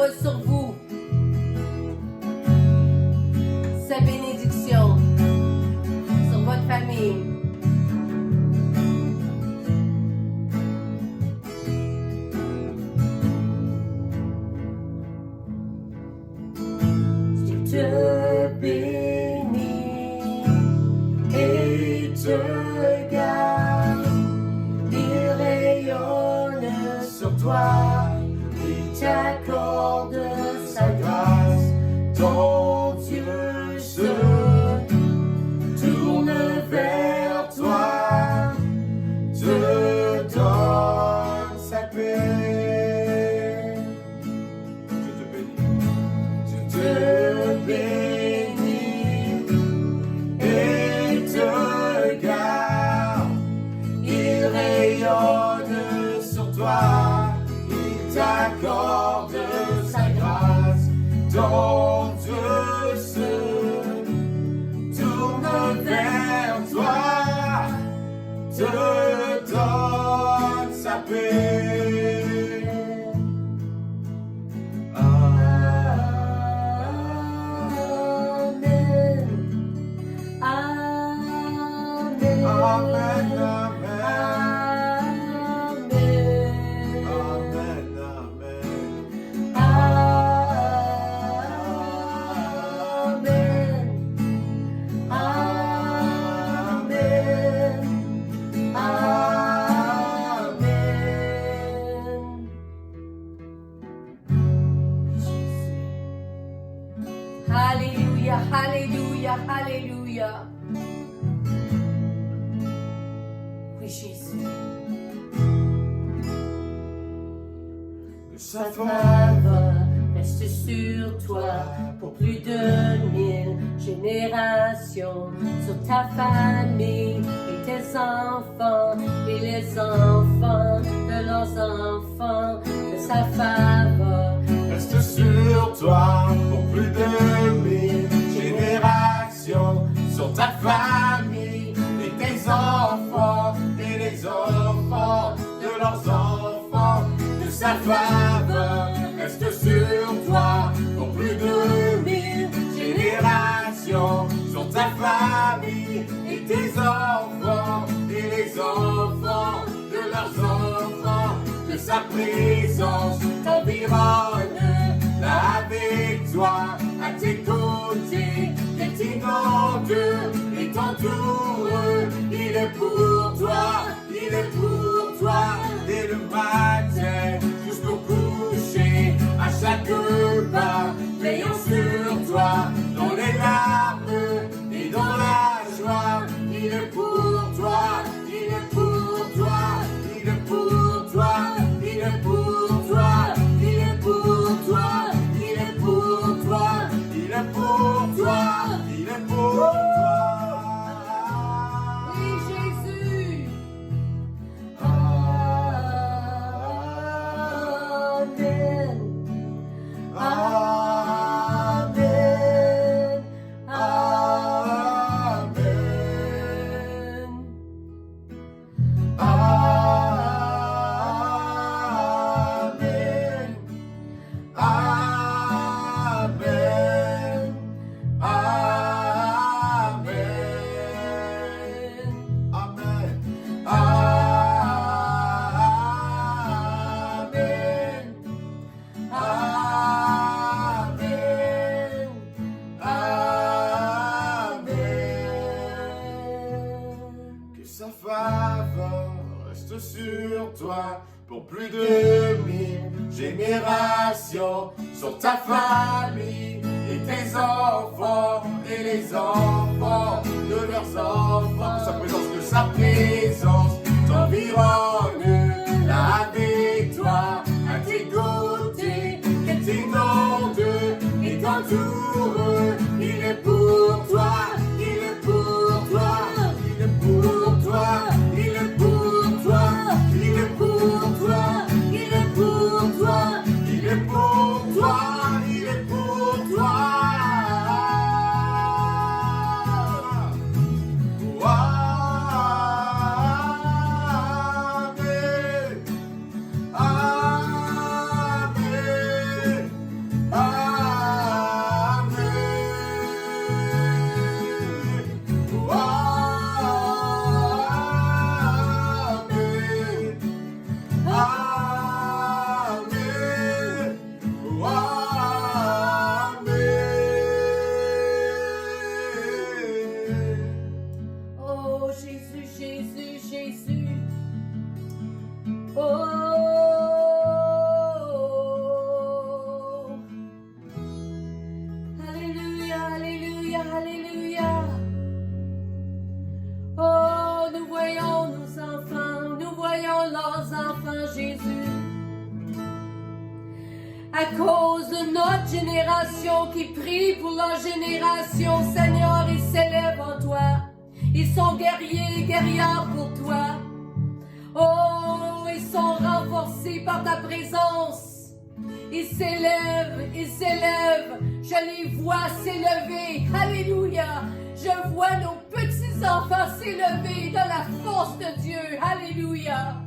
parole sur vous. Sa bénédiction sur votre famille. Je te bénis et te garde. Il rayonne sur toi. Il t'accorde sa grâce. Ton Dieu se tourne vers toi, te donne sa paix. Je te bénis et te garde. Il rayonne sur toi, il t'accorde sa grâce. Ton Dieu se tourne vers toi, te donne sa paix. Amen. Amen. Amen. Alléluia, alléluia, alléluia. Oui, Jésus. Sa faveur reste sur toi pour plus de 1000 générations, sur ta famille et tes enfants et les enfants de leurs enfants. Que sa faveur reste sur toi pour plus de 1000 générations, sur ta famille et tes enfants et les enfants de leurs enfants. Que sa faveur reste sur toi pour plus de 1000 générations, sur ta famille et tes enfants et les enfants de leurs enfants. Que sa présence t'environne avec toi, à tes côtés, et t'inonde et t'entoure. Il est pour toi, il est pour toi, dès le matin jusqu'au coucher, à chaque pas, veillant sur toi, dans les larmes et dans la joie. Il est pour toi, il est pour toi, il est pour toi, il est pour toi, il est pour toi, il est pour toi, il est pour toi, il est pour toi. Oui, Jésus. Amen. Amen. Amen. Amen. Amen. Amen. Que sa faveur reste sur toi pour plus de 1000 générations, sur ta famille et tes enfants et les enfants de leurs enfants. Que sa présence t'environne avec toi, à tes côtés, et t'inonde et t'entoure. Il est pour toi, il est pour toi, il est pour toi, il est pour toi, il est pour toi, il est pour toi, il est pour toi, il est pour toi. Oh, Alléluia, Alléluia, Alléluia. Oh, nous voyons nos enfants, nous voyons leurs enfants, Jésus. À cause de notre génération qui prie pour leur génération, Seigneur, ils s'élèvent en toi. Ils sont guerriers, guerrières pour toi. Oh, ils sont renforcés par ta présence. Ils s'élèvent, ils s'élèvent. Je les vois s'élever. Alléluia. Je vois nos petits-enfants s'élever dans la force de Dieu. Alléluia.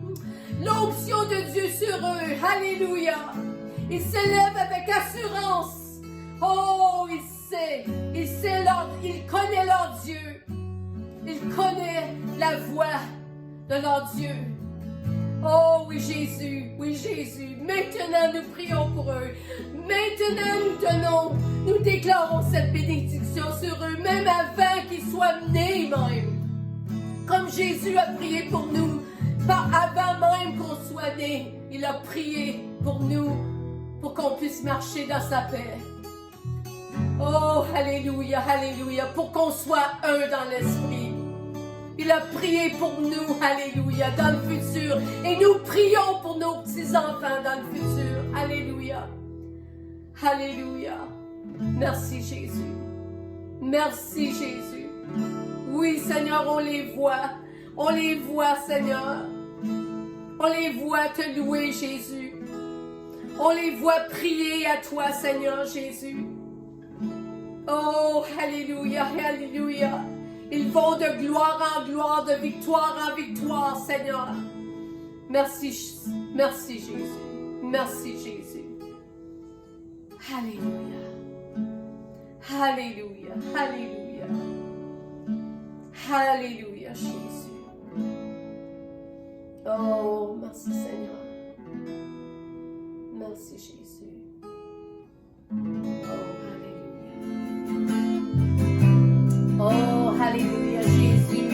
L'onction de Dieu sur eux. Alléluia. Ils s'élèvent avec assurance. Oh, il connaît leur Dieu. Il connaît la voix de leur Dieu. Oh oui Jésus, oui Jésus. Maintenant nous prions pour eux. Maintenant nous déclarons cette bénédiction sur eux, même avant qu'ils soient nés même. Comme Jésus a prié pour nous, pas avant même qu'on soit nés, il a prié pour nous, pour qu'on puisse marcher dans sa paix. Oh, alléluia, alléluia, pour qu'on soit un dans l'esprit. Il a prié pour nous, alléluia, dans le futur. Et nous prions pour nos petits-enfants dans le futur. Alléluia. Alléluia. Merci Jésus. Merci Jésus. Oui Seigneur, on les voit. On les voit Seigneur. On les voit te louer Jésus. On les voit prier à toi Seigneur Jésus. Oh, alléluia, alléluia. Ils vont de gloire en gloire, de victoire en victoire, Seigneur. Merci, merci Jésus. Merci Jésus. Alléluia. Alléluia, alléluia. Alléluia, Jésus. Oh, merci Seigneur. Merci Jésus. Oh, alléluia, Jésus.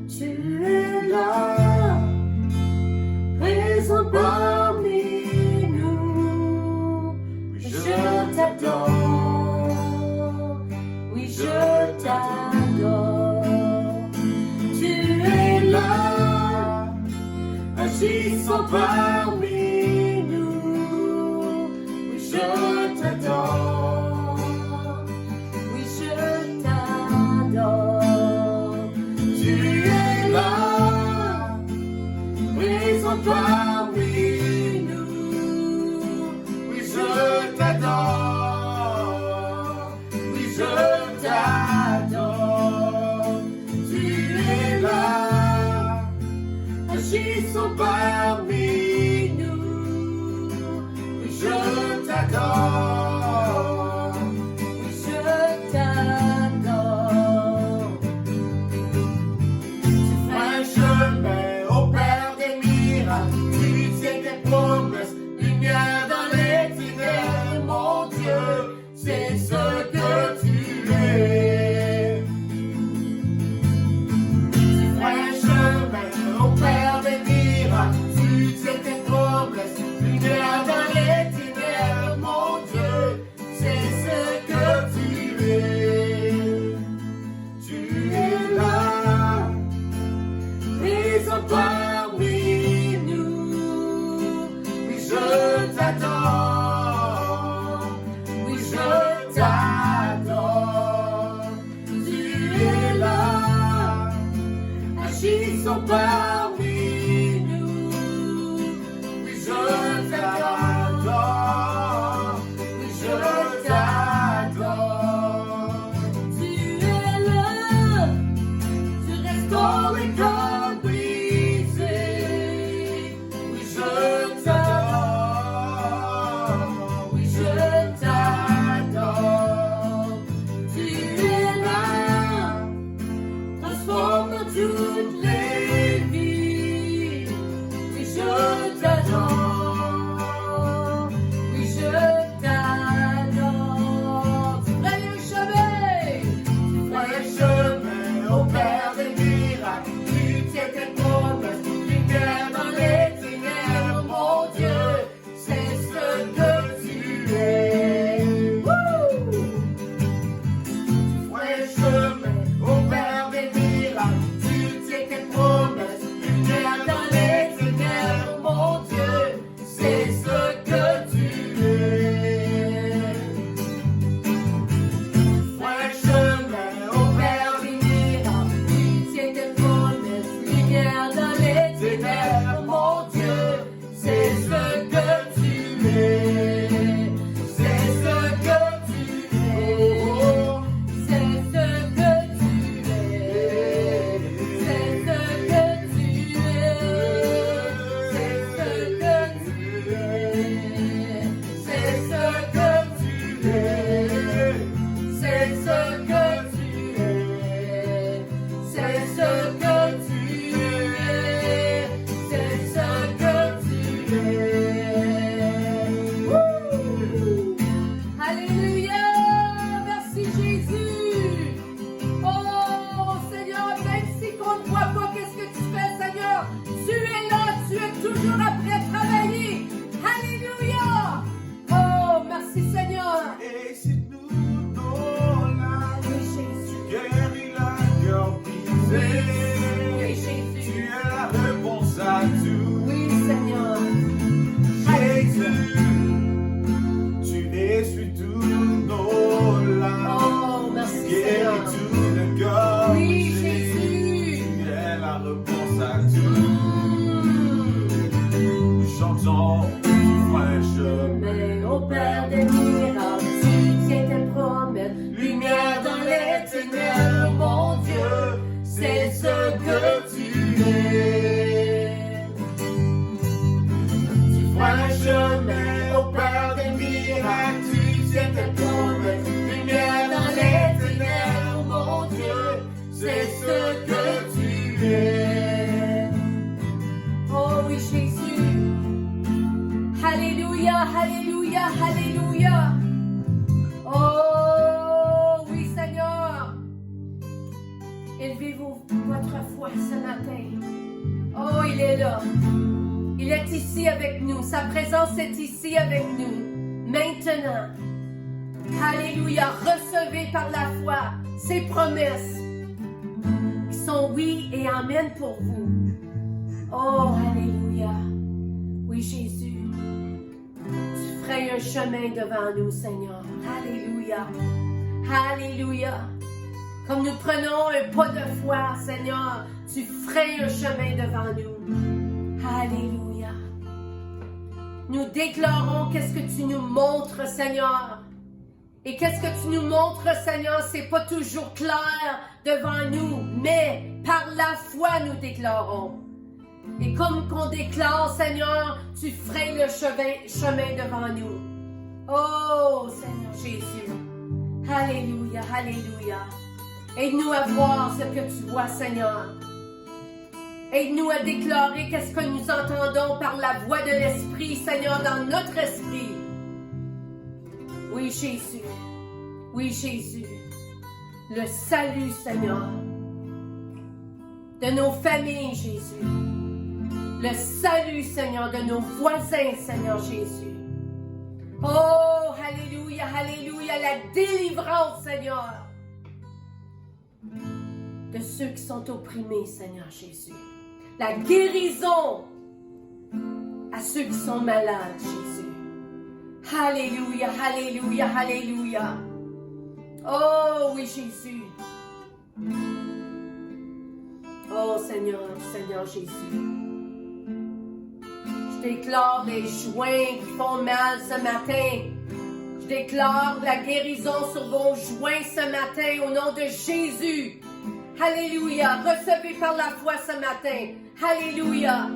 Tu es là, présent parmi nous. Je t'adore, oui je t'adore. Tu es là, agissant parmi nous. Oui je t'adore, oui je t'adore. Tu es là, présent parmi nous. Oui je t'adore, oui je t'adore. Tu es là, agissant parmi nous. Oui je t'adore, oui je t'adore. Tu feras un chemin au Père des miracles. Tu tiens tes promesses, lumière dans les ténèbres, mon Dieu, c'est ce que tu es. Tu feras un chemin au Père des miracles. Tu tiens tes promesses, lumière dans les ténèbres, mon Dieu, c'est ce que tu es. Tu es là, présent parmi nous. Oui, je t'adore, oui, je t'adore. Tu es là, agissant parmi nous. Oui, je t'adore, oui, je t'adore. Tu es là, tu restaures les cœurs brisés. Oui, je t'adore, oui, je t'adore. Tu es là, toutes les vies. Oui, je t'adore. Oui, je t'adore. Tu ferais un chemin. Tu ferais un chemin au Père des miracles. Tu tiens tes promesses. Lumière dans les ténèbres, mon Dieu. C'est ce que tu es. Wouh! Tu ferais un chemin au Père des miracles. Tu tiens tes promesses. Lumière dans les ténèbres, mon Dieu. C'est ce que tu es. Tu ferais un chemin au Père des miracles. Tu tiens tes promesses. Lumière dans les ténèbres, mon Dieu. C'est ce que tu es. C'est ce que tu es. C'est ce que tu es. C'est ce que tu es. C'est ce que tu es. C'est ce que tu es. C'est ce que tu es. C'est ce que tu es. C'est ce que tu es. Wouh! Alléluia! Merci Jésus! Oh Seigneur, même si on ne voit pas qu'est-ce que tu fais, Seigneur, tu es là, tu es toujours après travailler. Alléluia! Oh, merci Seigneur! Et si nous nos larmes, Oui, Jésus. tu guéris la cœur brisé. Oui, Jésus. Tu es la réponse à tout. Oui, Seigneur. Jésus, tu essuies tous nos larmes. Oh, merci Tu guéris Seigneur. tout le cœur Oui, brisé. Jésus. Tu es la réponse à tout. Nous chantons, tu feras un chemin. Mais au Père des miracles, tu tiens tes promesses. Lumière dans les ténèbres, mon Dieu, c'est ce que tu es. Tu feras un chemin au Père des miracles. Tu tiens tes promesses. Lumière dans les ténèbres, mon Dieu, c'est ce que tu es. Oh oui, Jésus. Alléluia, alléluia, alléluia. Oh oui, Seigneur. Élevez-vous votre foi ce matin. Oh, il est là. Il est ici avec nous. Sa présence est ici avec nous. Maintenant. Alléluia. Recevez par la foi ses promesses qui sont oui et amen pour vous. Oh, alléluia. Oui, Jésus. Tu ferais un chemin devant nous, Seigneur. Alléluia. Alléluia. Comme nous prenons un pas de foi, Seigneur, tu ferais un chemin devant nous. Alléluia. Nous déclarons qu'est-ce que tu nous montres, Seigneur. Et qu'est-ce que tu nous montres, Seigneur, c'est pas toujours clair devant nous, mais par la foi nous déclarons. Et comme qu'on déclare, Seigneur, tu ferais le chemin devant nous. Oh, Seigneur Jésus. Alléluia, alléluia. Aide-nous à voir ce que tu vois, Seigneur. Aide-nous à déclarer qu'est-ce que nous entendons par la voix de l'Esprit, Seigneur, dans notre esprit. Oui, Jésus. Oui, Jésus. Le salut, Seigneur, de nos familles, Jésus. Le salut, Seigneur, de nos voisins, Seigneur Jésus. Oh, alléluia, alléluia, la délivrance, Seigneur, de ceux qui sont opprimés, Seigneur Jésus. La guérison à ceux qui sont malades, Jésus. Alléluia, alléluia, alléluia. Oh oui, Jésus. Oh Seigneur, Seigneur Jésus. Je déclare les joints qui font mal ce matin. Je déclare la guérison sur vos joints ce matin au nom de Jésus. Alléluia. Recevez par la foi ce matin. Alléluia.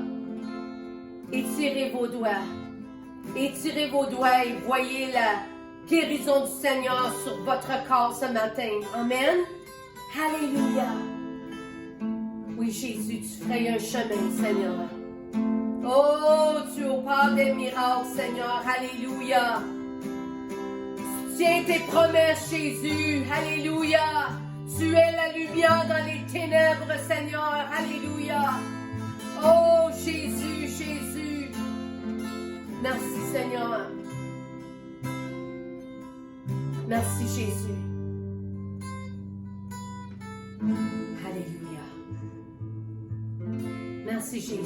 Étirez vos doigts. Étirez vos doigts et voyez la guérison du Seigneur sur votre corps ce matin. Amen. Alléluia. Oui, Jésus, tu ferais un chemin, Seigneur. Oh, tu opères des miracles, Seigneur. Alléluia. Tu tiens tes promesses, Jésus. Alléluia. Tu es la lumière dans les ténèbres, Seigneur. Alléluia. Oh, Jésus, Jésus. Merci, Seigneur. Merci, Jésus. Alléluia. Merci, Jésus.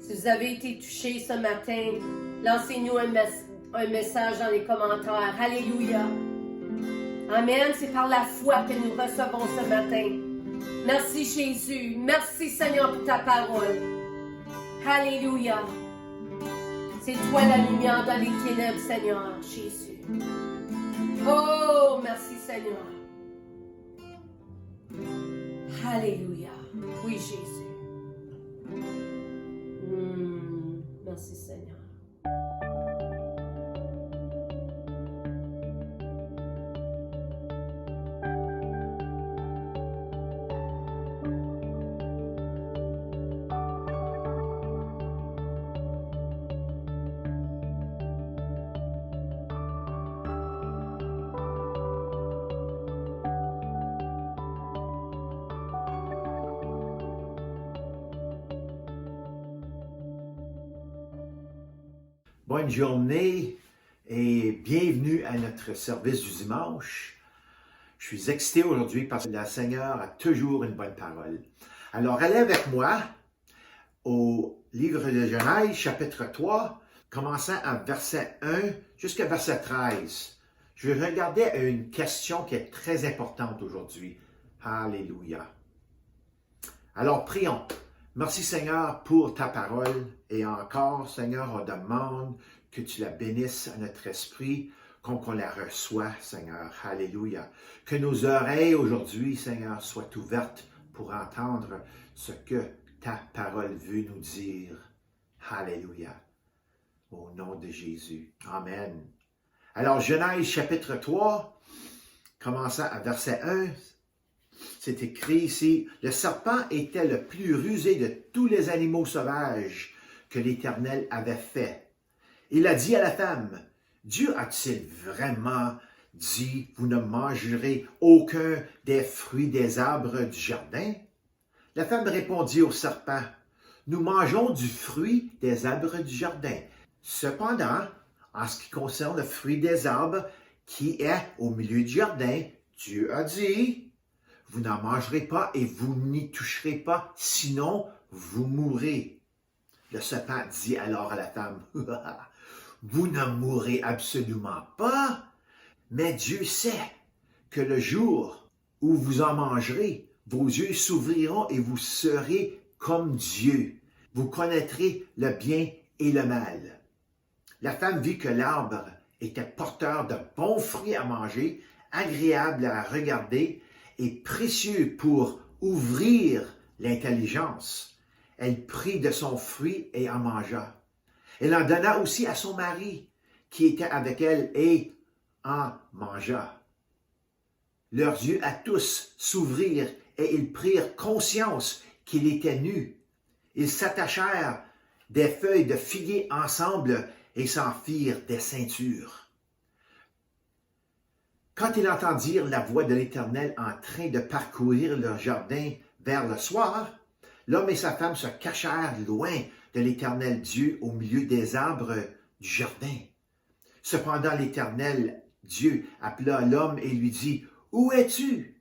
Si vous avez été touché ce matin, lancez-nous un message dans les commentaires. Alléluia. Amen. C'est par la foi que nous recevons ce matin. Merci, Jésus. Merci, Seigneur, pour ta parole. Alléluia. C'est toi la lumière dans les ténèbres, Seigneur, Jésus. Oh, merci, Seigneur. Alléluia. Oui, Jésus. Merci, Seigneur. Bonne journée et bienvenue à notre service du dimanche. Je suis excité aujourd'hui parce que le Seigneur a toujours une bonne parole. Alors, allez avec moi au livre de Genèse, chapitre 3, commençant à verset 1 jusqu'à verset 13. Je vais regarder une question qui est très importante aujourd'hui. Alléluia. Alors, prions. Merci Seigneur pour ta parole et encore Seigneur, on demande que tu la bénisses à notre esprit, qu'on la reçoit Seigneur. Alléluia. Que nos oreilles aujourd'hui Seigneur soient ouvertes pour entendre ce que ta parole veut nous dire. Alléluia. Au nom de Jésus. Amen. Alors Genèse chapitre 3, commençant à verset 1, c'est écrit ici, « Le serpent était le plus rusé de tous les animaux sauvages que l'Éternel avait fait. Il a dit à la femme, « Dieu a-t-il vraiment dit, vous ne mangerez aucun des fruits des arbres du jardin? » La femme répondit au serpent, « Nous mangeons du fruit des arbres du jardin. Cependant, en ce qui concerne le fruit des arbres qui est au milieu du jardin, Dieu a dit, « Vous n'en mangerez pas et vous n'y toucherez pas, sinon vous mourrez. » Le serpent dit alors à la femme, « Vous ne mourrez absolument pas, mais Dieu sait que le jour où vous en mangerez, vos yeux s'ouvriront et vous serez comme Dieu. Vous connaîtrez le bien et le mal. » La femme vit que l'arbre était porteur de bons fruits à manger, agréable à regarder, et précieux pour ouvrir l'intelligence. Elle prit de son fruit et en mangea. Elle en donna aussi à son mari, qui était avec elle, et en mangea. Leurs yeux à tous s'ouvrirent, et ils prirent conscience qu'il était nu. Ils s'attachèrent des feuilles de figuier ensemble, et s'en firent des ceintures. Quand ils entendirent la voix de l'Éternel en train de parcourir leur jardin vers le soir, l'homme et sa femme se cachèrent loin de l'Éternel Dieu au milieu des arbres du jardin. Cependant l'Éternel Dieu appela l'homme et lui dit, « Où es-tu? »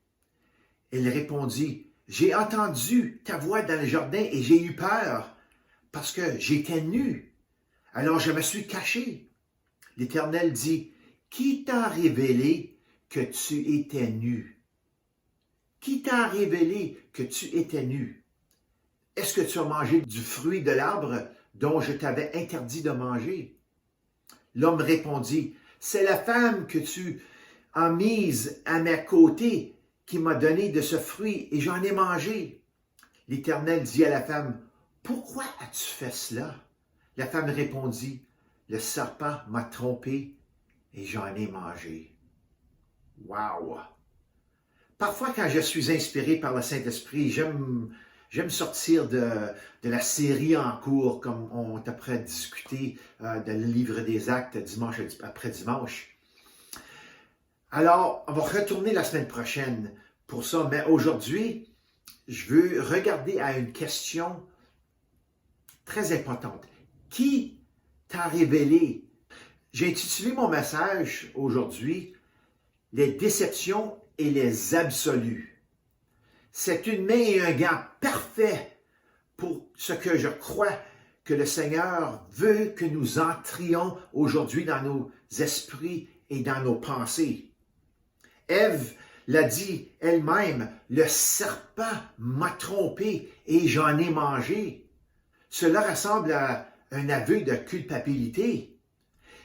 Il répondit, « J'ai entendu ta voix dans le jardin et j'ai eu peur parce que j'étais nu. Alors je me suis caché. » L'Éternel dit, « Qui t'a révélé que tu étais nu? Qui t'a révélé que tu étais nu? Est-ce que tu as mangé du fruit de l'arbre dont je t'avais interdit de manger? » L'homme répondit, « C'est la femme que tu as mise à mes côtés qui m'a donné de ce fruit et j'en ai mangé. » L'Éternel dit à la femme, « Pourquoi as-tu fait cela? » La femme répondit, « Le serpent m'a trompé et j'en ai mangé. » Wow! Parfois, quand je suis inspiré par le Saint-Esprit, j'aime sortir de la série en cours, comme on est après discuter dans le livre des Actes dimanche après dimanche. Alors, on va retourner la semaine prochaine pour ça, mais aujourd'hui, je veux regarder à une question très importante. Qui t'a révélé? J'ai intitulé mon message aujourd'hui « Les déceptions et les absolus ». C'est une main et un gant parfait pour ce que je crois que le Seigneur veut que nous entrions aujourd'hui dans nos esprits et dans nos pensées. Ève l'a dit elle-même, le serpent m'a trompé et j'en ai mangé. Cela ressemble à un aveu de culpabilité.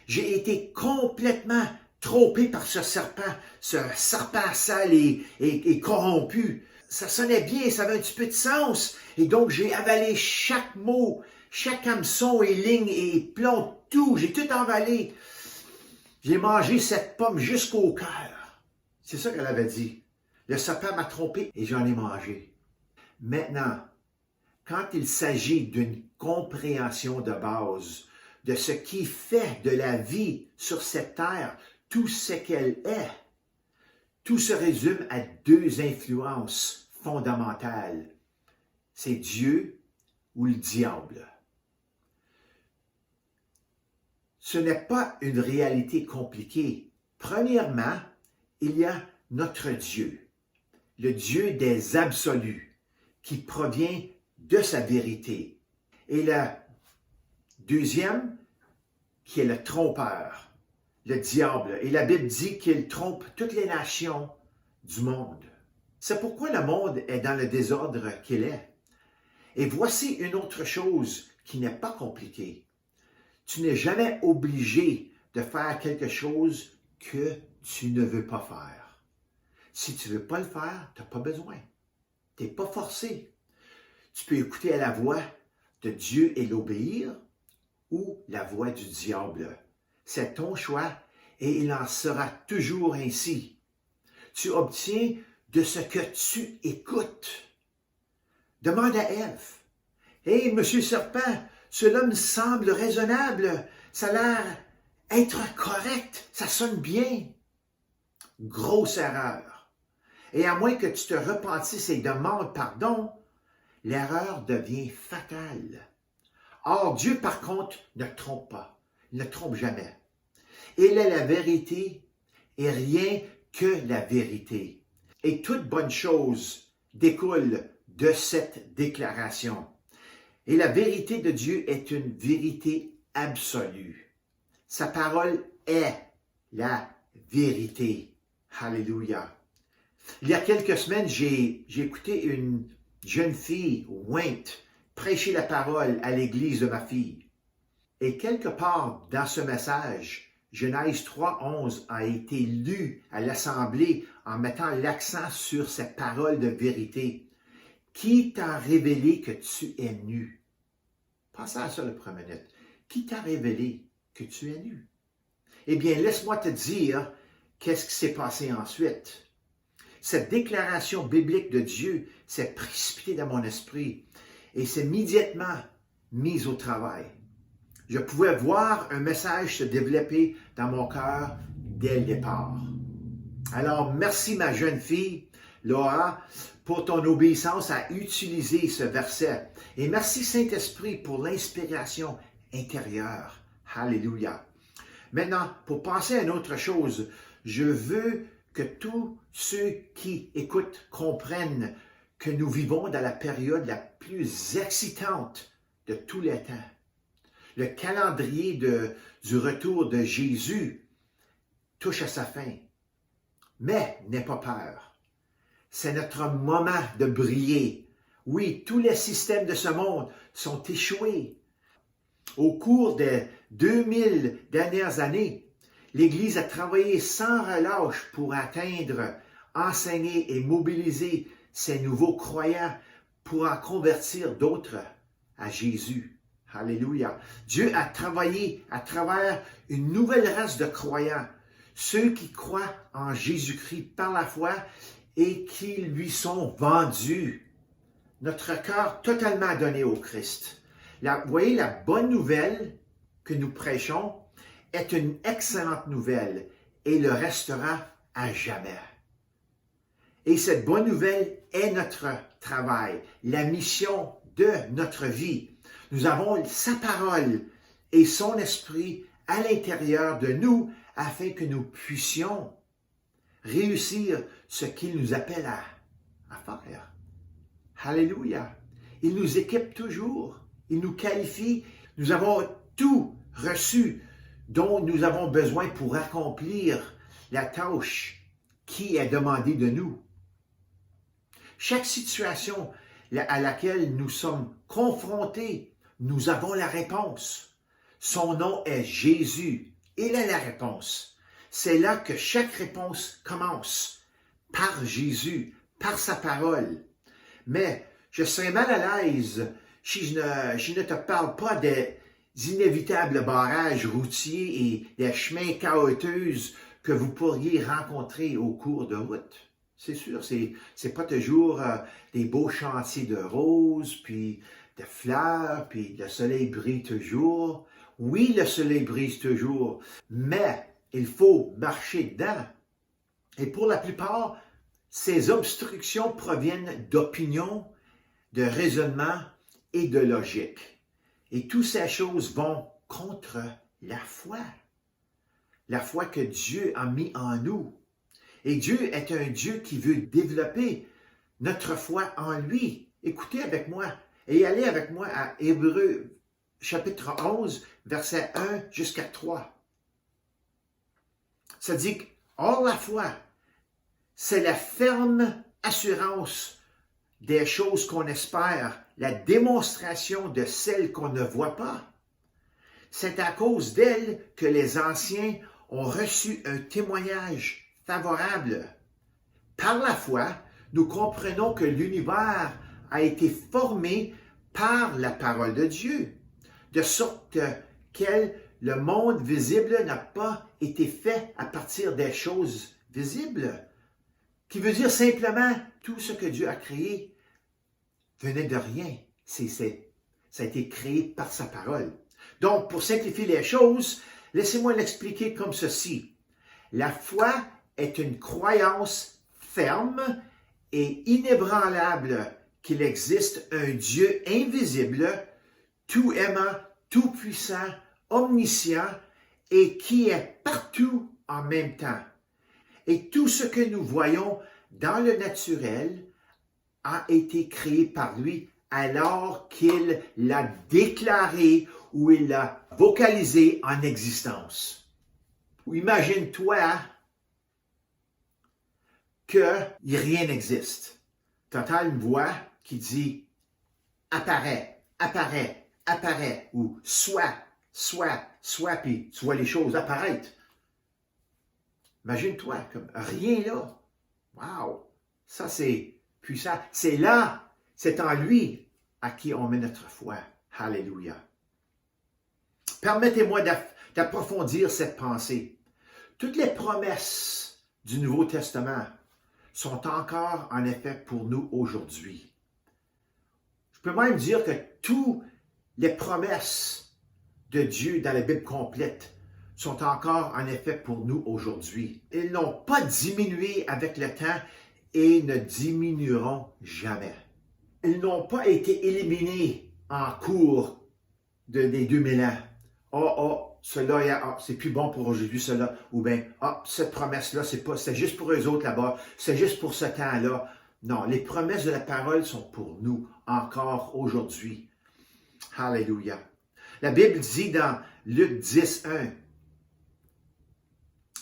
J'ai été complètement trompé par ce serpent sale et corrompu. Ça sonnait bien, ça avait un petit peu de sens. Et donc, j'ai avalé chaque mot, chaque hameçon et ligne et plomb, tout. J'ai tout avalé. J'ai mangé cette pomme jusqu'au cœur. C'est ça qu'elle avait dit. Le serpent m'a trompé et j'en ai mangé. Maintenant, quand il s'agit d'une compréhension de base de ce qui fait de la vie sur cette terre tout ce qu'elle est, tout se résume à deux influences fondamentales. C'est Dieu ou le diable. Ce n'est pas une réalité compliquée. Premièrement, il y a notre Dieu, le Dieu des absolus, qui provient de sa vérité. Et le deuxième, qui est le trompeur, le diable. Et la Bible dit qu'il trompe toutes les nations du monde. C'est pourquoi le monde est dans le désordre qu'il est. Et voici une autre chose qui n'est pas compliquée. Tu n'es jamais obligé de faire quelque chose que tu ne veux pas faire. Si tu ne veux pas le faire, tu n'as pas besoin. Tu n'es pas forcé. Tu peux écouter à la voix de Dieu et l'obéir ou la voix du diable. C'est ton choix et il en sera toujours ainsi. Tu obtiens de ce que tu écoutes. Demande à Ève. « Hey, Monsieur Serpent, cela me semble raisonnable. Ça a l'air être correct. Ça sonne bien. » Grosse erreur. Et à moins que tu te repentisses et demandes pardon, l'erreur devient fatale. Or, Dieu, par contre, ne trompe pas. Il ne trompe jamais. Il est la vérité et rien que la vérité. Et toute bonne chose découle de cette déclaration. Et la vérité de Dieu est une vérité absolue. Sa parole est la vérité. Alléluia. Il y a quelques semaines, j'ai écouté une jeune fille, Wayne, prêcher la parole à l'église de ma fille. Et quelque part dans ce message, Genèse 3:11 a été lu à l'assemblée en mettant l'accent sur cette parole de vérité. Qui t'a révélé que tu es nu? Pensez à ça le première minute. Qui t'a révélé que tu es nu? Eh bien, laisse-moi te dire qu'est-ce qui s'est passé ensuite. Cette déclaration biblique de Dieu s'est précipitée dans mon esprit et s'est immédiatement mise au travail. Je pouvais voir un message se développer dans mon cœur dès le départ. Alors, merci ma jeune fille, Laura, pour ton obéissance à utiliser ce verset. Et merci Saint-Esprit pour l'inspiration intérieure. Alléluia. Maintenant, pour passer à une autre chose, je veux que tous ceux qui écoutent comprennent que nous vivons dans la période la plus excitante de tous les temps. Le calendrier du retour de Jésus touche à sa fin. Mais n'aie pas peur. C'est notre moment de briller. Oui, tous les systèmes de ce monde sont échoués. Au cours des 2000 dernières années, l'Église a travaillé sans relâche pour atteindre, enseigner et mobiliser ces nouveaux croyants pour en convertir d'autres à Jésus. Alléluia. Dieu a travaillé à travers une nouvelle race de croyants, ceux qui croient en Jésus-Christ par la foi et qui lui sont vendus. Notre cœur totalement donné au Christ. Vous voyez, la bonne nouvelle que nous prêchons est une excellente nouvelle et le restera à jamais. Et cette bonne nouvelle est notre travail, la mission de notre vie. Nous avons sa parole et son esprit à l'intérieur de nous afin que nous puissions réussir ce qu'il nous appelle à faire. Alléluia. Il nous équipe toujours. Il nous qualifie. Nous avons tout reçu dont nous avons besoin pour accomplir la tâche qui est demandée de nous. Chaque situation à laquelle nous sommes confrontés, nous avons la réponse. Son nom est Jésus. Il est la réponse. C'est là que chaque réponse commence, par Jésus, par sa parole. Mais je serais mal à l'aise si je ne te parle pas des inévitables barrages routiers et des chemins chaotiques que vous pourriez rencontrer au cours de route. C'est sûr, c'est pas toujours des beaux chantiers de roses, puis de fleurs, puis le soleil brille toujours. Oui, le soleil brille toujours, mais il faut marcher dedans. Et pour la plupart, ces obstructions proviennent d'opinions, de raisonnements et de logique. Et toutes ces choses vont contre la foi que Dieu a mis en nous. Et Dieu est un Dieu qui veut développer notre foi en lui. Écoutez avec moi et allez avec moi à Hébreux chapitre 11, versets 1 jusqu'à 3. Ça dit que, or la foi, c'est la ferme assurance des choses qu'on espère, la démonstration de celles qu'on ne voit pas. C'est à cause d'elle que les anciens ont reçu un témoignage favorable. Par la foi, nous comprenons que l'univers a été formé par la parole de Dieu, de sorte que le monde visible n'a pas été fait à partir des choses visibles, qui veut dire simplement tout ce que Dieu a créé venait de rien. Ça a été créé par sa parole. Donc, pour simplifier les choses, laissez-moi l'expliquer comme ceci. La foi est une croyance ferme et inébranlable qu'il existe un Dieu invisible, tout aimant, tout puissant, omniscient et qui est partout en même temps. Et tout ce que nous voyons dans le naturel a été créé par lui alors qu'il l'a déclaré ou il l'a vocalisé en existence. Imagine-toi que rien n'existe. Tu entends une voix qui dit « apparaît, apparaît, apparaît » ou « soit, puis tu vois les choses apparaître. Imagine-toi, comme rien là. Wow! Ça, c'est puissant. C'est là, c'est en lui à qui on met notre foi. Alléluia. Permettez-moi d'approfondir cette pensée. Toutes les promesses du Nouveau Testament sont encore en effet pour nous aujourd'hui. Je peux même dire que toutes les promesses de Dieu dans la Bible complète sont encore en effet pour nous aujourd'hui. Ils n'ont pas diminué avec le temps et ne diminueront jamais. Ils n'ont pas été éliminés en cours des 2000 ans. Cela, c'est plus bon pour aujourd'hui, cela. Ou bien, cette promesse-là, c'est juste pour eux autres là-bas, c'est juste pour ce temps-là. Non, les promesses de la parole sont pour nous encore aujourd'hui. Alléluia. La Bible dit dans Luc 10, 1,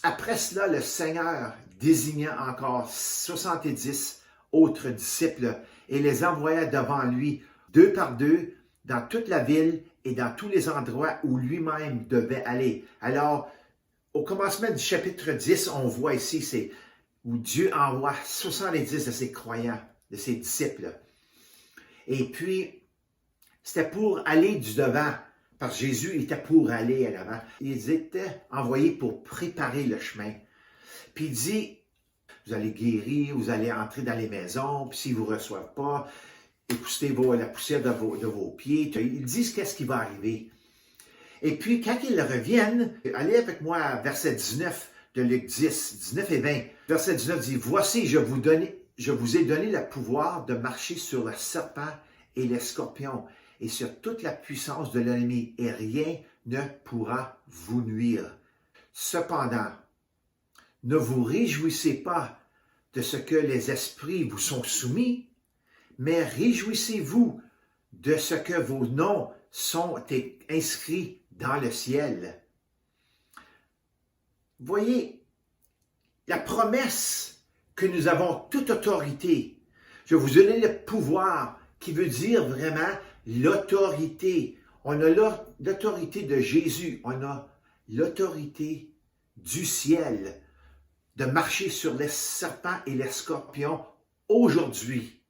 après cela, le Seigneur désigna encore 70 autres disciples et les envoya devant lui, 2 par 2, dans toute la ville et dans tous les endroits où lui-même devait aller. Alors, au commencement du chapitre 10, on voit ici, c'est où Dieu envoie 70 de ses croyants, de ses disciples. Et puis, c'était pour aller du devant, parce que Jésus était pour aller à l'avant. Ils étaient envoyés pour préparer le chemin. Puis il dit, vous allez guérir, vous allez entrer dans les maisons, puis s'ils ne vous reçoivent pas, écoutez la poussière de vos pieds. Ils disent qu'est-ce qui va arriver. Et puis, quand ils reviennent, allez avec moi à verset 19 de Luc 10, 19 et 20. Verset 19 dit, « Voici, je vous ai donné le pouvoir de marcher sur le serpent et les scorpions et sur toute la puissance de l'ennemi, et rien ne pourra vous nuire. Cependant, ne vous réjouissez pas de ce que les esprits vous sont soumis, mais réjouissez-vous de ce que vos noms sont inscrits dans le ciel. » Voyez, la promesse que nous avons toute autorité, je vous donne le pouvoir, qui veut dire vraiment l'autorité. On a l'autorité de Jésus, on a l'autorité du ciel de marcher sur les serpents et les scorpions aujourd'hui.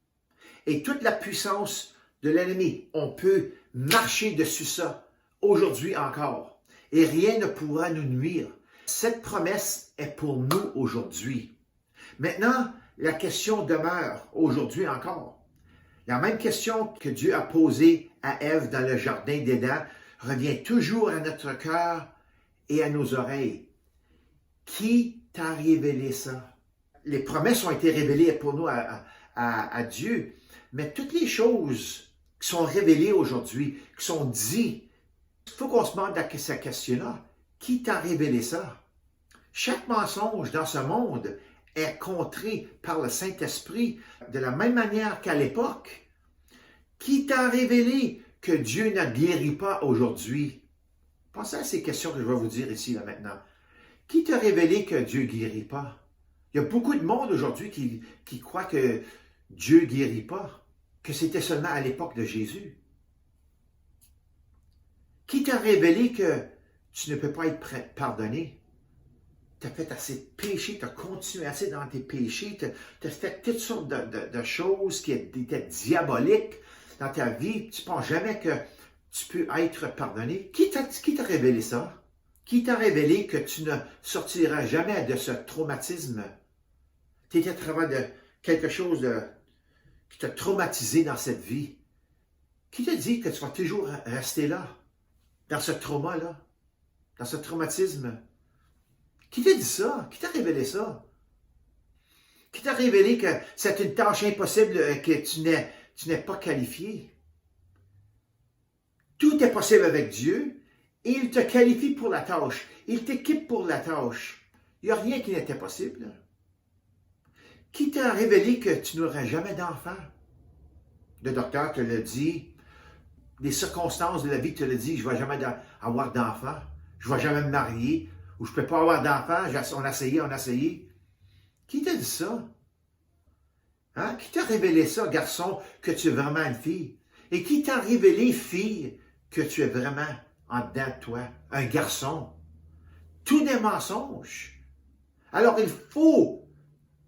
Et toute la puissance de l'ennemi, on peut marcher dessus ça aujourd'hui encore. Et rien ne pourra nous nuire. Cette promesse est pour nous aujourd'hui. Maintenant, la question demeure aujourd'hui encore. La même question que Dieu a posée à Ève dans le jardin d'Éden revient toujours à notre cœur et à nos oreilles. Qui t'a révélé ça? Les promesses ont été révélées pour nous à Dieu, mais toutes les choses qui sont révélées aujourd'hui, qui sont dites, il faut qu'on se demande à cette question-là. Qui t'a révélé ça? Chaque mensonge dans ce monde est contré par le Saint-Esprit de la même manière qu'à l'époque. Qui t'a révélé que Dieu ne guérit pas aujourd'hui? Pensez à ces questions que je vais vous dire ici, là, maintenant. Qui t'a révélé que Dieu ne guérit pas? Il y a beaucoup de monde aujourd'hui qui croit que Dieu ne guérit pas, que c'était seulement à l'époque de Jésus. Qui t'a révélé que tu ne peux pas être pardonné? Tu as fait assez de péchés, tu as continué assez dans tes péchés, tu as fait toutes sortes de choses qui étaient diaboliques dans ta vie. Tu ne penses jamais que tu peux être pardonné. Qui t'a révélé ça? Qui t'a révélé que tu ne sortiras jamais de ce traumatisme? Tu étais à travers de quelque chose qui t'a traumatisé dans cette vie. Qui t'a dit que tu vas toujours rester là, dans ce trauma-là, dans ce traumatisme? Qui t'a dit ça? Qui t'a révélé ça? Qui t'a révélé que c'est une tâche impossible que tu n'es pas qualifié? Tout est possible avec Dieu et il te qualifie pour la tâche. Il t'équipe pour la tâche. Il n'y a rien qui n'était possible. Qui t'a révélé que tu n'auras jamais d'enfant? Le docteur te l'a dit. Les circonstances de la vie te le dit. Je ne vais jamais avoir d'enfant. Je ne vais jamais me marier. Ou je ne peux pas avoir d'enfant. On a essayé. Qui t'a dit ça? Hein? Qui t'a révélé ça, garçon, que tu es vraiment une fille? Et qui t'a révélé, fille, que tu es vraiment en dedans de toi, un garçon? Tout des mensonges. Alors, il faut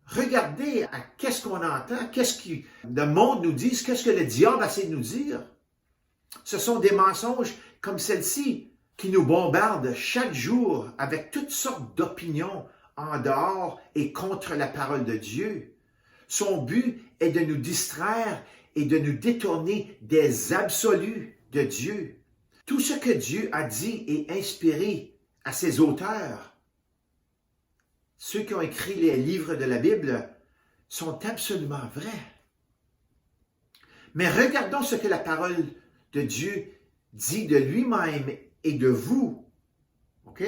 regarder à qu'est-ce qu'on entend, qu'est-ce que le monde nous dit, qu'est-ce que le diable essaie de nous dire. Ce sont des mensonges comme celle-ci qui nous bombardent chaque jour avec toutes sortes d'opinions en dehors et contre la parole de Dieu. Son but est de nous distraire et de nous détourner des absolus de Dieu. Tout ce que Dieu a dit et inspiré à ses auteurs, ceux qui ont écrit les livres de la Bible, sont absolument vrais. Mais regardons ce que la parole de Dieu dit de lui-même et de vous. OK?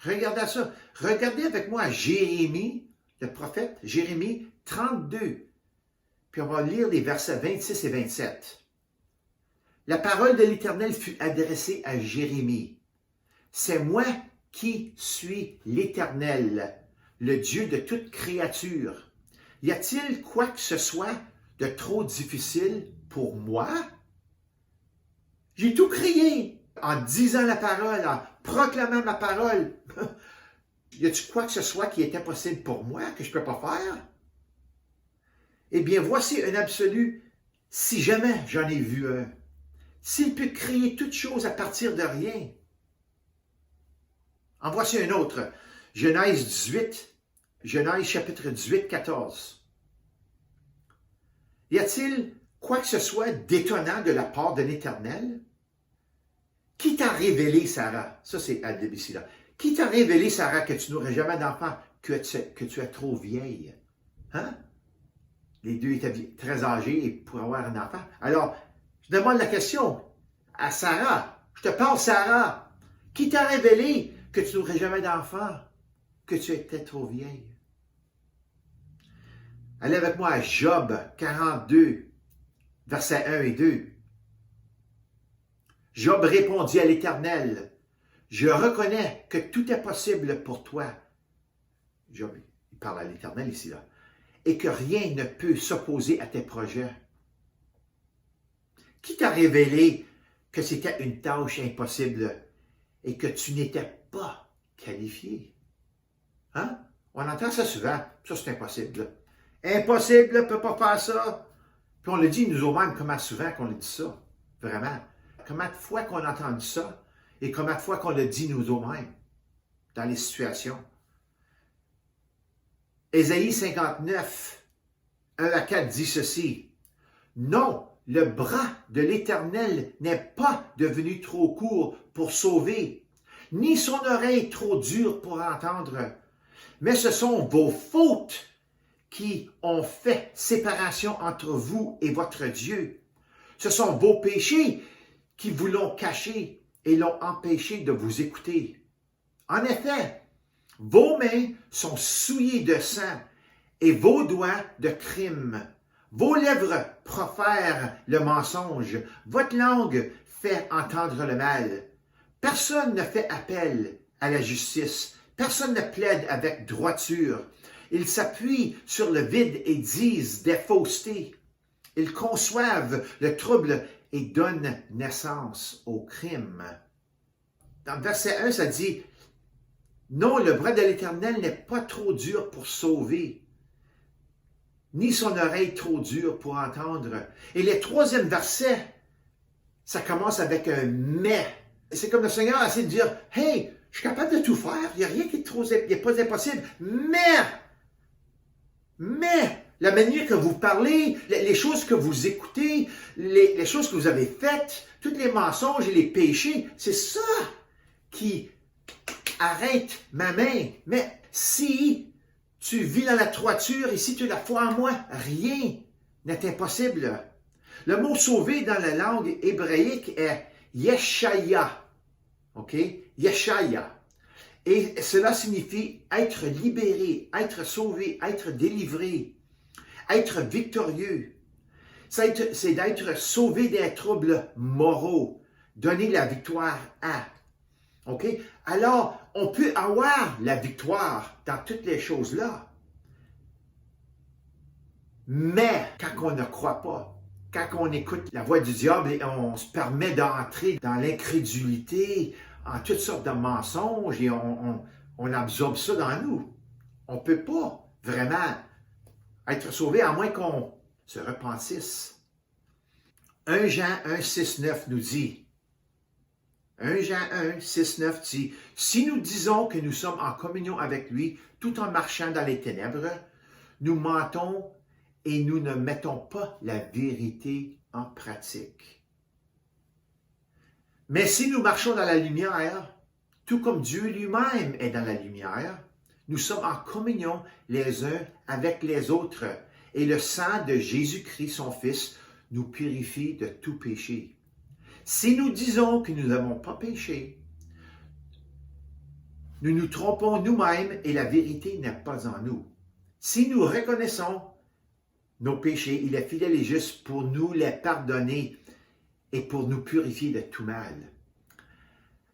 Regardez ça. Regardez avec moi Jérémie, le prophète, Jérémie 32. Puis on va lire les versets 26 et 27. La parole de l'Éternel fut adressée à Jérémie. C'est moi qui suis l'Éternel, le Dieu de toute créature. Y a-t-il quoi que ce soit de trop difficile pour moi? J'ai tout créé en disant la parole, en proclamant ma parole. Y a-t-il quoi que ce soit qui est impossible pour moi, que je ne peux pas faire? Eh bien, voici un absolu, si jamais j'en ai vu un. S'il peut créer toutes choses à partir de rien. En voici un autre. Genèse 18, Genèse chapitre 18, 14. Y a-t-il quoi que ce soit d'étonnant de la part de l'Éternel? Qui t'a révélé, Sarah? Ça, c'est ici là. Qui t'a révélé, Sarah, que tu n'aurais jamais d'enfant, que tu es trop vieille? Hein? Les deux étaient très âgés et pour avoir un enfant. Alors, je demande la question à Sarah. Je te parle, Sarah. Qui t'a révélé que tu n'aurais jamais d'enfant, que tu étais trop vieille? Allez avec moi à Job 42, versets 1 et 2. Job répondit à l'Éternel, « Je reconnais que tout est possible pour toi. » Job, il parle à l'Éternel ici, là. « Et que rien ne peut s'opposer à tes projets. » Qui t'a révélé que c'était une tâche impossible et que tu n'étais pas qualifié? Hein? On entend ça souvent. Ça, c'est impossible. Impossible, ne peut pas faire ça. Puis on le dit nous-mêmes, comment souvent qu'on le dit ça. Vraiment. Combien de fois qu'on a entendu ça et combien de fois qu'on le dit nous-mêmes dans les situations. Ésaïe 59, 1 à 4 dit ceci. Non, le bras de l'Éternel n'est pas devenu trop court pour sauver, ni son oreille trop dure pour entendre. Mais ce sont vos fautes qui ont fait séparation entre vous et votre Dieu. Ce sont vos péchés qui vous l'ont caché et l'ont empêché de vous écouter. En effet, vos mains sont souillées de sang et vos doigts de crime. Vos lèvres profèrent le mensonge. Votre langue fait entendre le mal. Personne ne fait appel à la justice. Personne ne plaide avec droiture. Ils s'appuient sur le vide et disent des faussetés. Ils conçoivent le trouble et donnent naissance au crime. Dans le verset 1, ça dit « Non, le bras de l'Éternel n'est pas trop dur pour sauver, ni son oreille trop dure pour entendre. » Et le troisième verset, ça commence avec un « mais ». C'est comme le Seigneur essaie de dire « Hey, je suis capable de tout faire, il n'y a rien qui est trop, il n'y a pas impossible, mais, la manière que vous parlez, les choses que vous écoutez, les choses que vous avez faites, tous les mensonges et les péchés, c'est ça qui arrête ma main. Mais si tu vis dans la droiture et si tu as la foi en moi, rien n'est impossible. Le mot sauver dans la langue hébraïque est Yeshaya. OK? Yeshaya. Et cela signifie être libéré, être sauvé, être délivré, être victorieux. C'est d'être sauvé des troubles moraux, donner la victoire à. OK? Alors, on peut avoir la victoire dans toutes les choses-là. Mais quand on ne croit pas, quand on écoute la voix du diable et on se permet d'entrer dans l'incrédulité, en toutes sortes de mensonges et on absorbe ça dans nous. On ne peut pas vraiment être sauvé à moins qu'on se repentisse. 1 Jean 1, 6, 9 nous dit, 1 Jean 1, 6, 9 dit, « Si nous disons que nous sommes en communion avec lui tout en marchant dans les ténèbres, nous mentons et nous ne mettons pas la vérité en pratique. Mais si nous marchons dans la lumière, tout comme Dieu lui-même est dans la lumière, nous sommes en communion les uns avec les autres, et le sang de Jésus-Christ, son Fils, nous purifie de tout péché. Si nous disons que nous n'avons pas péché, nous nous trompons nous-mêmes et la vérité n'est pas en nous. Si nous reconnaissons nos péchés, il est fidèle et juste pour nous les pardonner et pour nous purifier de tout mal.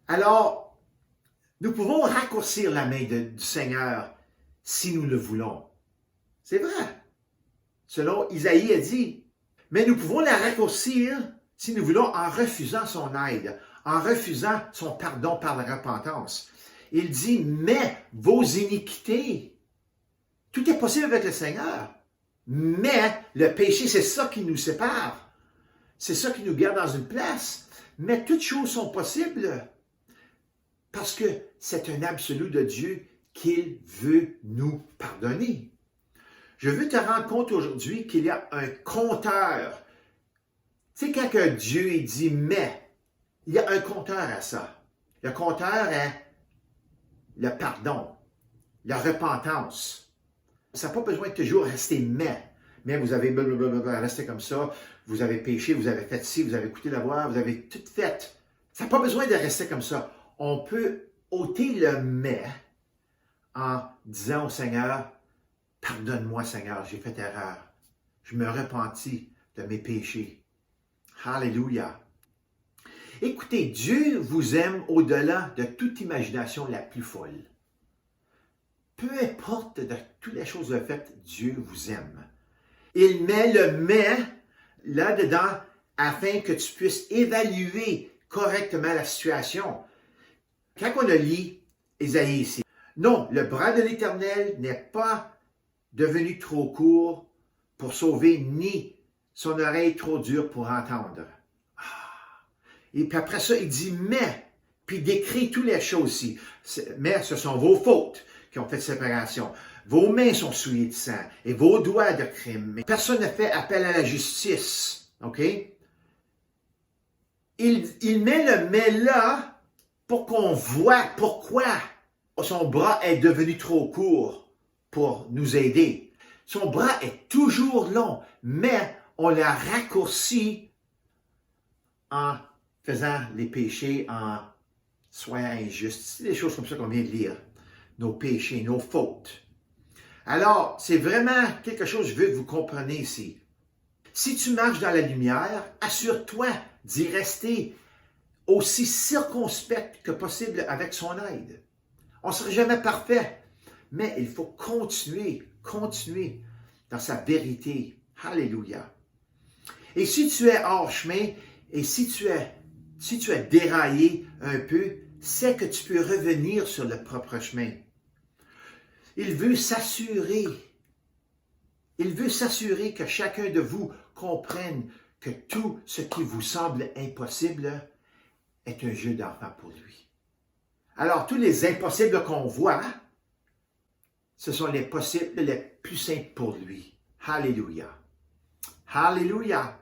Alors, nous pouvons raccourcir la main du Seigneur si nous le voulons. C'est vrai. Selon Isaïe a dit, mais nous pouvons la raccourcir si nous voulons en refusant son aide, en refusant son pardon par la repentance. Il dit, mais vos iniquités, tout est possible avec le Seigneur, mais le péché, c'est ça qui nous sépare. C'est ça qui nous garde dans une place. Mais toutes choses sont possibles parce que c'est un absolu de Dieu qu'il veut nous pardonner. Je veux te rendre compte aujourd'hui qu'il y a un compteur. Tu sais, quand que Dieu il dit « mais », il y a un compteur à ça. Le compteur est le pardon, la repentance. Ça n'a pas besoin de toujours rester « mais ». Vous avez resté comme ça, vous avez péché, vous avez fait ci, vous avez écouté la voix, vous avez tout fait. Ça n'a pas besoin de rester comme ça. On peut ôter le « mais » en disant au Seigneur, « Pardonne-moi Seigneur, j'ai fait erreur. Je me repentis de mes péchés. » Alléluia. Écoutez, Dieu vous aime au-delà de toute imagination la plus folle. Peu importe de toutes les choses de faites, Dieu vous aime. Il met le « mais » là-dedans afin que tu puisses évaluer correctement la situation. Quand on a lu Ésaïe ici, non, le bras de l'Éternel n'est pas devenu trop court pour sauver, ni son oreille trop dure pour entendre. Et puis après ça, il dit « mais », puis il décrit toutes les choses ici. Mais ce sont vos fautes qui ont fait séparation. Vos mains sont souillées de sang et vos doigts de crime. Personne ne fait appel à la justice. OK? Il met le « mais » là pour qu'on voit pourquoi son bras est devenu trop court pour nous aider. Son bras est toujours long, mais on l'a raccourci en faisant les péchés, en soyant injuste. C'est des choses comme ça qu'on vient de lire. Nos péchés, nos fautes. Alors, c'est vraiment quelque chose que je veux que vous compreniez ici. Si tu marches dans la lumière, assure-toi d'y rester aussi circonspect que possible avec son aide. On ne sera jamais parfait, mais il faut continuer dans sa vérité. Alléluia. Et si tu es hors chemin, et si tu es déraillé un peu, c'est que tu peux revenir sur le propre chemin. Il veut s'assurer que chacun de vous comprenne que tout ce qui vous semble impossible est un jeu d'enfant pour lui. Alors, tous les impossibles qu'on voit, ce sont les possibles les plus simples pour lui. Alléluia. Alléluia.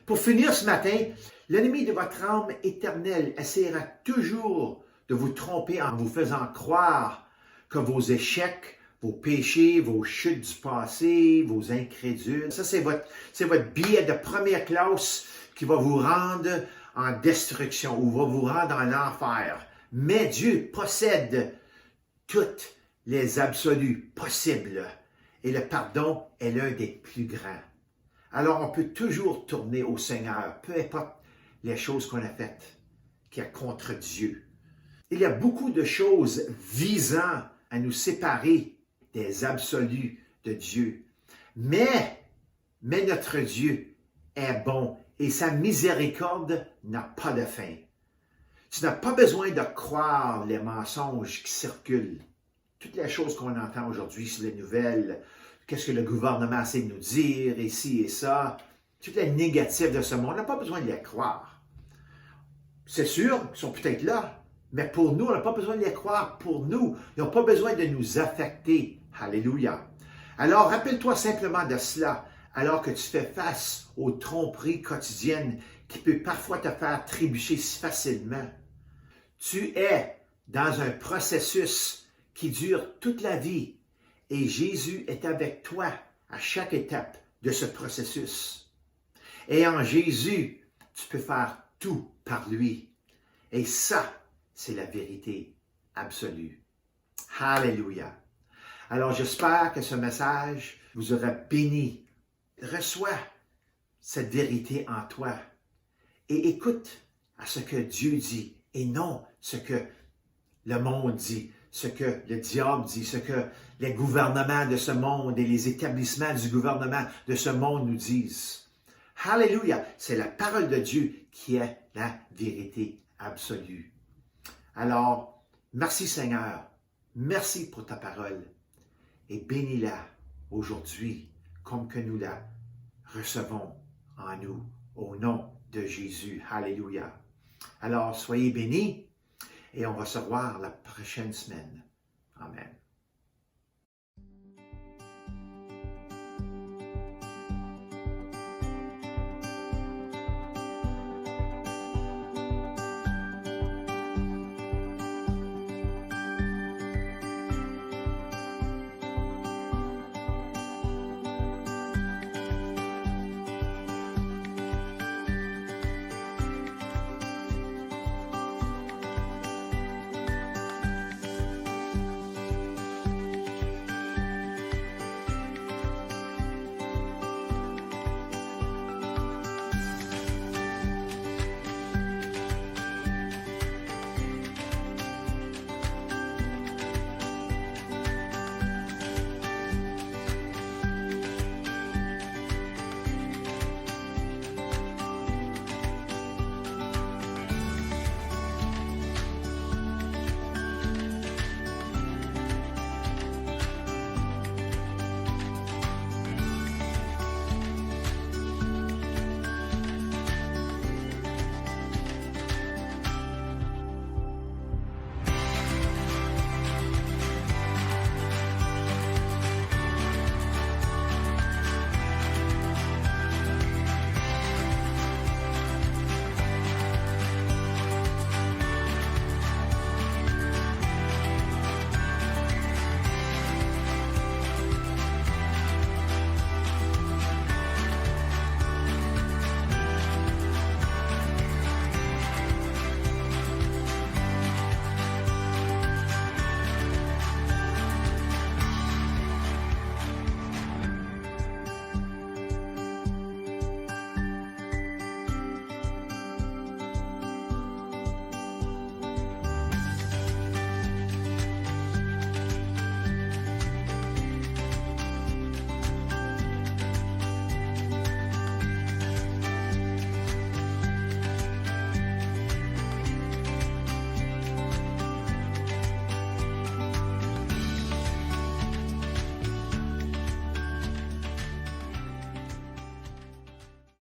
Pour finir ce matin, l'ennemi de votre âme éternelle essaiera toujours de vous tromper en vous faisant croire que vos échecs, vos péchés, vos chutes du passé, vos incrédules, ça c'est votre billet de première classe qui va vous rendre en destruction ou va vous rendre en enfer. Mais Dieu possède toutes les absolus possibles et le pardon est l'un des plus grands. Alors on peut toujours tourner au Seigneur, peu importe les choses qu'on a faites, qui est contre Dieu. Il y a beaucoup de choses visant à nous séparer des absolus de Dieu. Mais notre Dieu est bon et sa miséricorde n'a pas de fin. Tu n'as pas besoin de croire les mensonges qui circulent. Toutes les choses qu'on entend aujourd'hui sur les nouvelles, qu'est-ce que le gouvernement essaie de nous dire, et ci et ça, toutes les négatives de ce monde, on n'a pas besoin de les croire. C'est sûr qu'ils sont peut-être là, mais pour nous, on n'a pas besoin de les croire pour nous. Ils n'ont pas besoin de nous affecter. Alléluia. Alors, rappelle-toi simplement de cela, alors que tu fais face aux tromperies quotidiennes qui peuvent parfois te faire trébucher si facilement. Tu es dans un processus qui dure toute la vie et Jésus est avec toi à chaque étape de ce processus. Et en Jésus, tu peux faire tout par lui. Et ça, c'est la vérité absolue. Alléluia. Alors j'espère que ce message vous aura béni. Reçois cette vérité en toi et écoute à ce que Dieu dit et non ce que le monde dit, ce que le diable dit, ce que les gouvernements de ce monde et les établissements du gouvernement de ce monde nous disent. Alléluia! C'est la parole de Dieu qui est la vérité absolue. Alors, merci Seigneur, merci pour ta parole et bénis-la aujourd'hui comme que nous la recevons en nous au nom de Jésus. Alléluia. Alors, soyez bénis et on va se voir la prochaine semaine. Amen.